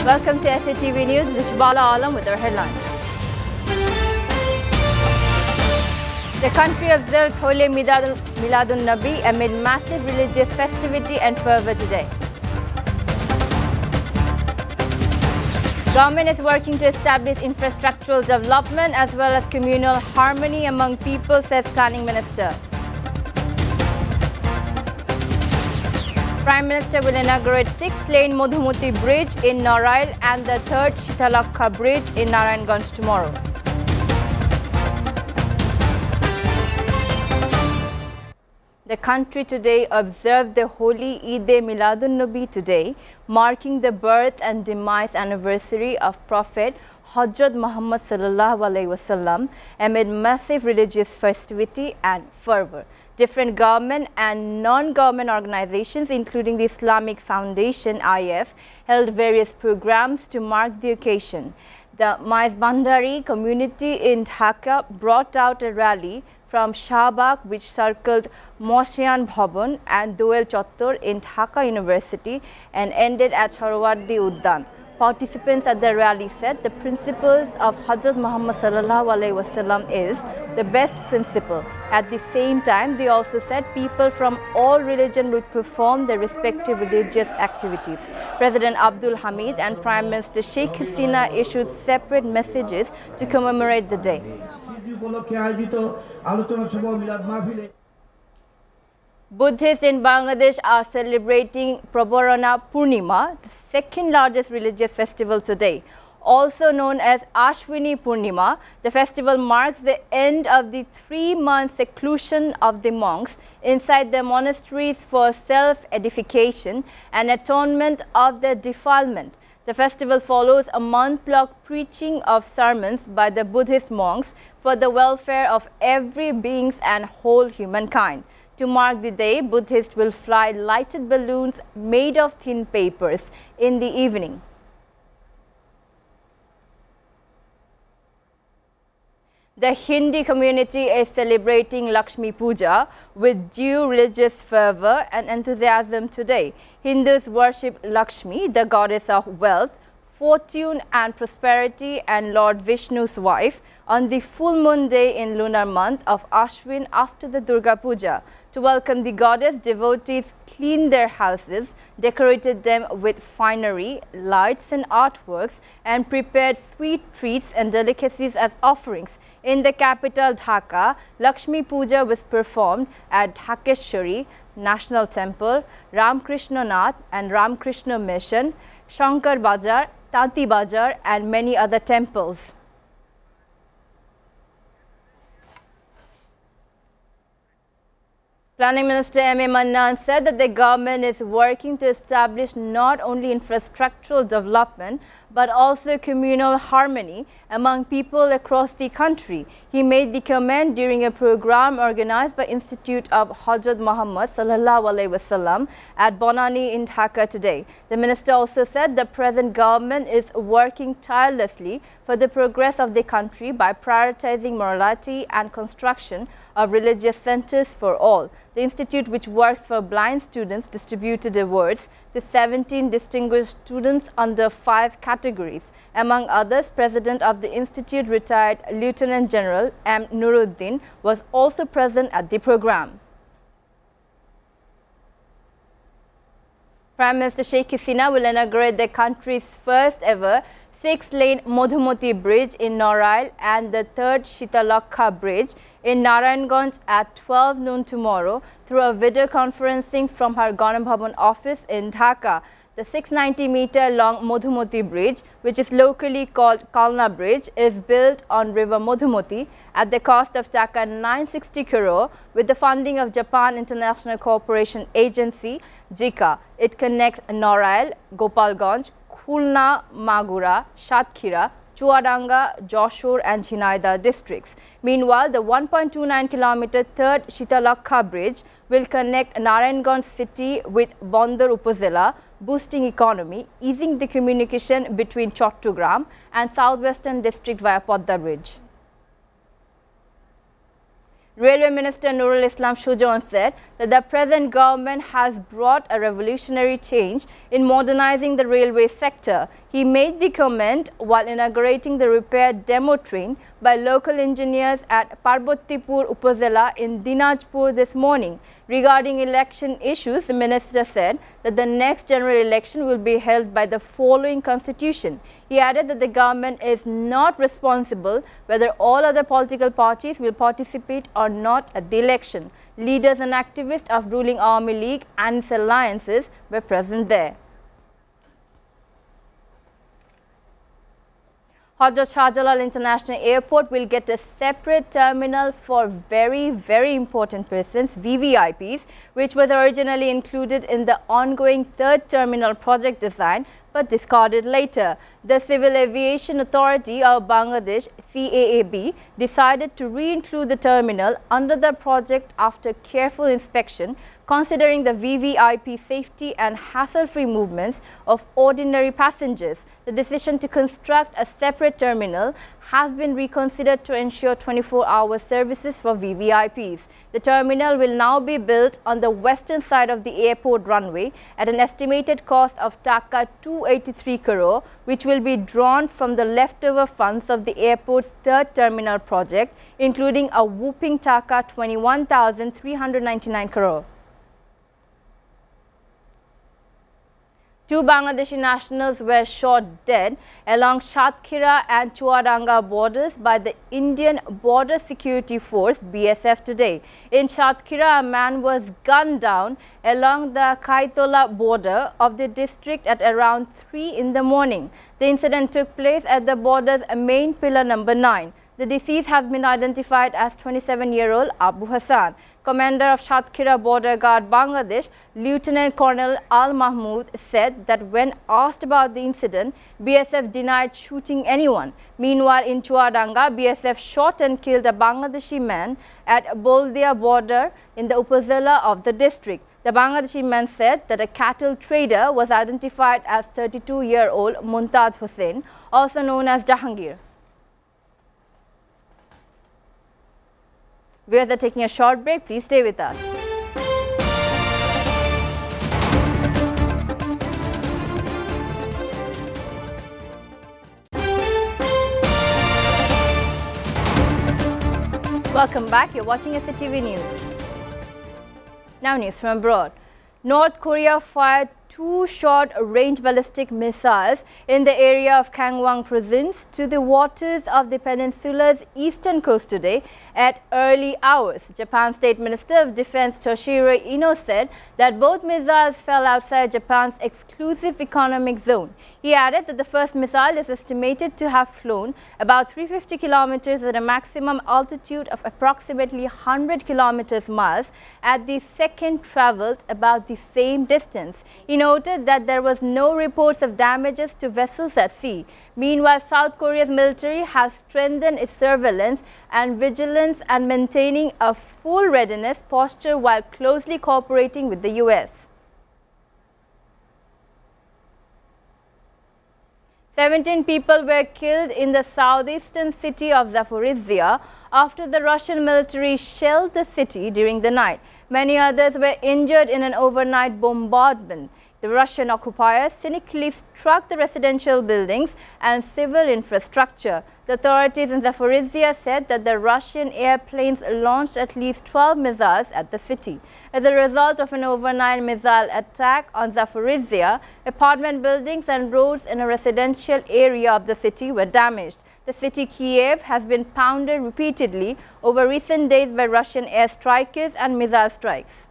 Welcome to SATV News. This is Bala Alam with our headlines. The country observes Holy Miladun Nabi amid massive religious festivity and fervour today. Government is working to establish infrastructural development as well as communal harmony among people, says Planning Minister. Prime Minister will inaugurate 6-lane Madhumati Bridge in Narail and the 3rd Shitalakha Bridge in Narayanganj tomorrow. The country today observed the holy Eid-e-Miladun Nabi today, marking the birth and demise anniversary of Prophet Hazrat Muhammad sallallahu alaihi wasallam amid massive religious festivity and fervour. Different government and non-government organizations, including the Islamic Foundation (IF), held various programs to mark the occasion. The Maizbandari community in Dhaka brought out a rally from Shahbag, which circled Moshian Bhavan and Doel Chottor in Dhaka University and ended at Sarwardi Uddan. Participants at the rally said the principles of Hazrat Muhammad sallallahu alaihi wasallam is the best principle. At the same time, they also said people from all religion would perform their respective religious activities. President Abdul Hamid and Prime Minister Sheikh Hasina issued separate messages to commemorate the day. Buddhists in Bangladesh are celebrating Prabarana Purnima, the second largest religious festival today. Also known as Ashwini Purnima, the festival marks the end of the 3-month seclusion of the monks inside their monasteries for self-edification and atonement of their defilement. The festival follows a month-long preaching of sermons by the Buddhist monks for the welfare of every being and whole humankind. To mark the day, Buddhists will fly lighted balloons made of thin papers in the evening. The Hindi community is celebrating Lakshmi Puja with due religious fervour and enthusiasm today. Hindus worship Lakshmi, the goddess of wealth, fortune and prosperity, and Lord Vishnu's wife, on the full moon day in lunar month of Ashwin after the Durga Puja. To welcome the goddess, devotees cleaned their houses, decorated them with finery, lights and artworks, and prepared sweet treats and delicacies as offerings. In the capital Dhaka, Lakshmi Puja was performed at Dhakeshwari National Temple, Ramkrishna Nath and Ramkrishna Mission, Shankar Bajar, Tanti Bajar, and many other temples. Planning Minister M.A. Mannan said that the government is working to establish not only infrastructural development but also communal harmony among people across the country. He made the comment during a program organized by Institute of Hazrat Muhammad sallallahu alaihi wasallam at Bonani in Dhaka today. The minister also said the present government is working tirelessly for the progress of the country by prioritizing morality and construction of religious centers for all. The institute, which works for blind students, distributed awards to 17 distinguished students under 5 categories. Among others, President of the institute, retired Lieutenant General M. Nuruddin, was also present at the program. Prime Minister Sheikh Hasina will inaugurate the country's first ever 6-lane Madhumati Bridge in Narail and the 3rd Shitalakha Bridge in Narayanganj at 12 noon tomorrow through a video conferencing from her Garam Bhavan office in Dhaka. The 690-meter-long Madhumati Bridge, which is locally called Kalna Bridge, is built on River Madhumati at the cost of Taka 960 crore with the funding of Japan International Cooperation Agency, JICA. It connects Narail, Gopalganj, Khulna, Magura, Satkhira, Chuadanga, Joshore and Jhinayada districts. Meanwhile, the 1.29-kilometer 3rd Shitalakha Bridge will connect Narayanganj city with Bandar Upazila, boosting economy, easing the communication between Chattogram and southwestern district via Podda Bridge. Railway Minister Nurul Islam Shujon said that the present government has brought a revolutionary change in modernizing the railway sector. He made the comment while inaugurating the repair demo train by local engineers at Parbatipur Upazila in Dinajpur this morning. Regarding election issues, the minister said that the next general election will be held by the following constitution. He added that the government is not responsible whether all other political parties will participate or not at the election. Leaders and activists of ruling Army League and its alliances were present there. Hazrat Shah Jalal International Airport will get a separate terminal for very important persons, VVIPs, which was originally included in the ongoing third terminal project design but discarded later. The Civil Aviation Authority of Bangladesh, CAAB, decided to re-include the terminal under the project after careful inspection, considering the VVIP safety and hassle-free movements of ordinary passengers. The decision to construct a separate terminal has been reconsidered to ensure 24-hour services for VVIPs. The terminal will now be built on the western side of the airport runway at an estimated cost of Dhaka 283 crore, which will be drawn from the leftover funds of the airport's third terminal project, including a whopping Dhaka 21,399 crore. Two Bangladeshi nationals were shot dead along Satkhira and Chuadanga borders by the Indian Border Security Force BSF today. In Satkhira, a man was gunned down along the Kaitola border of the district at around 3 in the morning. The incident took place at the border's main pillar number 9. The deceased has been identified as 27-year-old Abu Hassan. Commander of Satkhira Border Guard Bangladesh, Lieutenant Colonel Al Mahmood, said that when asked about the incident, BSF denied shooting anyone. Meanwhile, in Chuadanga, BSF shot and killed a Bangladeshi man at Boldia border in the Upazila of the district. The Bangladeshi man said that a cattle trader was identified as 32-year-old Muntaz Hussain, also known as Jahangir. Viewers are taking a short break. Please stay with us. Welcome back. You're watching SATV News. Now news from abroad. North Korea fired 2 short-range ballistic missiles in the area of Gangwon province to the waters of the peninsula's eastern coast today at early hours. Japan's State Minister of Defense Toshiro Ino said that both missiles fell outside Japan's exclusive economic zone. He added that the first missile is estimated to have flown about 350 kilometers at a maximum altitude of approximately 100 kilometers miles, and the second traveled about the same distance. He noted that there was no reports of damages to vessels at sea. Meanwhile, South Korea's military has strengthened its surveillance and vigilance and maintaining a full readiness posture while closely cooperating with the US. 17 people were killed in the southeastern city of Zaporizhzhia after the Russian military shelled the city during the night. Many others were injured in an overnight bombardment. The Russian occupiers cynically struck the residential buildings and civil infrastructure. The authorities in Zaporizhzhia said that the Russian airplanes launched at least 12 missiles at the city. As a result of an overnight missile attack on Zaporizhzhia, apartment buildings and roads in a residential area of the city were damaged. The city Kiev has been pounded repeatedly over recent days by Russian airstrikes and missile strikes.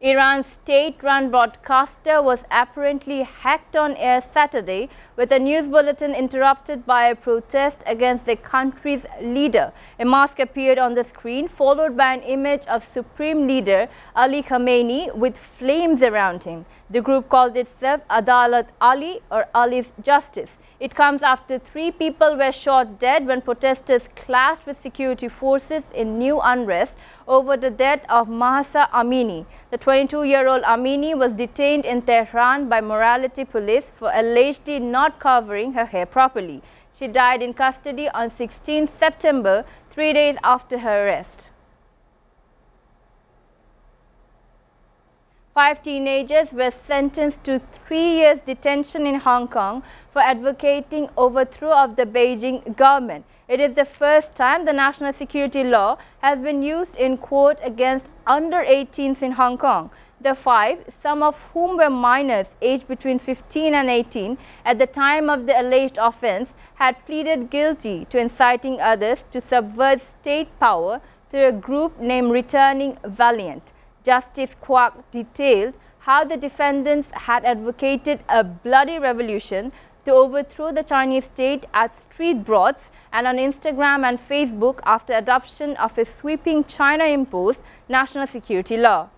Iran's state-run broadcaster was apparently hacked on air Saturday, with a news bulletin interrupted by a protest against the country's leader. A mask appeared on the screen, followed by an image of Supreme Leader Ali Khamenei with flames around him. The group called itself Adalat Ali, or Ali's Justice. It comes after 3 people were shot dead when protesters clashed with security forces in new unrest over the death of Mahsa Amini. The 22-year-old Amini was detained in Tehran by morality police for allegedly not covering her hair properly. She died in custody on 16 September, 3 days after her arrest. 5 teenagers were sentenced to 3 years detention in Hong Kong for advocating overthrow of the Beijing government. It is the first time the national security law has been used in court against under 18s in Hong Kong. The 5, some of whom were minors aged between 15 and 18 at the time of the alleged offence, had pleaded guilty to inciting others to subvert state power through a group named Returning Valiant. Justice Kwok detailed how the defendants had advocated a bloody revolution to overthrow the Chinese state at street broads and on Instagram and Facebook after adoption of a sweeping China-imposed national security law.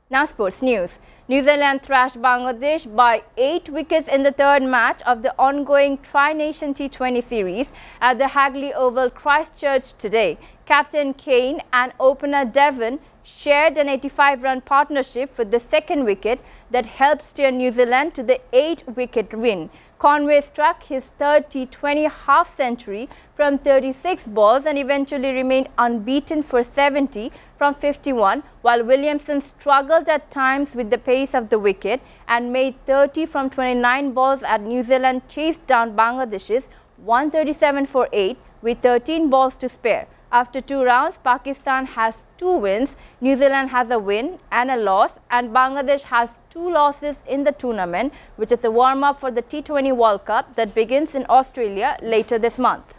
Now sports news. New Zealand thrashed Bangladesh by 8 wickets in the third match of the ongoing Tri-Nation T20 series at the Hagley Oval, Christchurch today. Captain Kane and opener Devon shared an 85-run partnership for the second wicket that helped steer New Zealand to the 8-wicket win. Conway struck his third T20 half-century from 36 balls and eventually remained unbeaten for 70 from 51, while Williamson struggled at times with the pace of the wicket and made 30 from 29 balls as New Zealand chased down Bangladesh's 137 for 8 with 13 balls to spare. After 2 rounds, Pakistan has 2 wins, New Zealand has a win and a loss, and Bangladesh has 2 losses in the tournament, which is a warm-up for the T20 World Cup that begins in Australia later this month.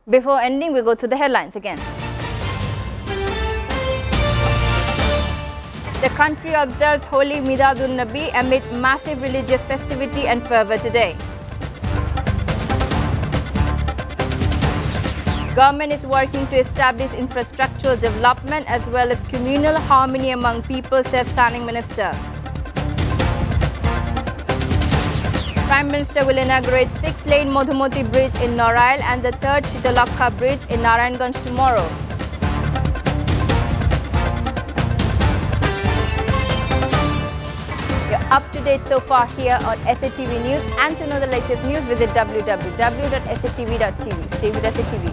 Before ending, we go to the headlines again. The country observes Holy Miladun-Nabi amid massive religious festivity and fervour today. Government is working to establish infrastructural development as well as communal harmony among people, says Planning Minister. Prime Minister will inaugurate 6-lane Madhumati Bridge in Norail and the 3rd Shitalakha Bridge in Narayanganj tomorrow. You're up to date so far here on SATV News, and to know the latest news, visit www.satv.tv. Stay with SATV.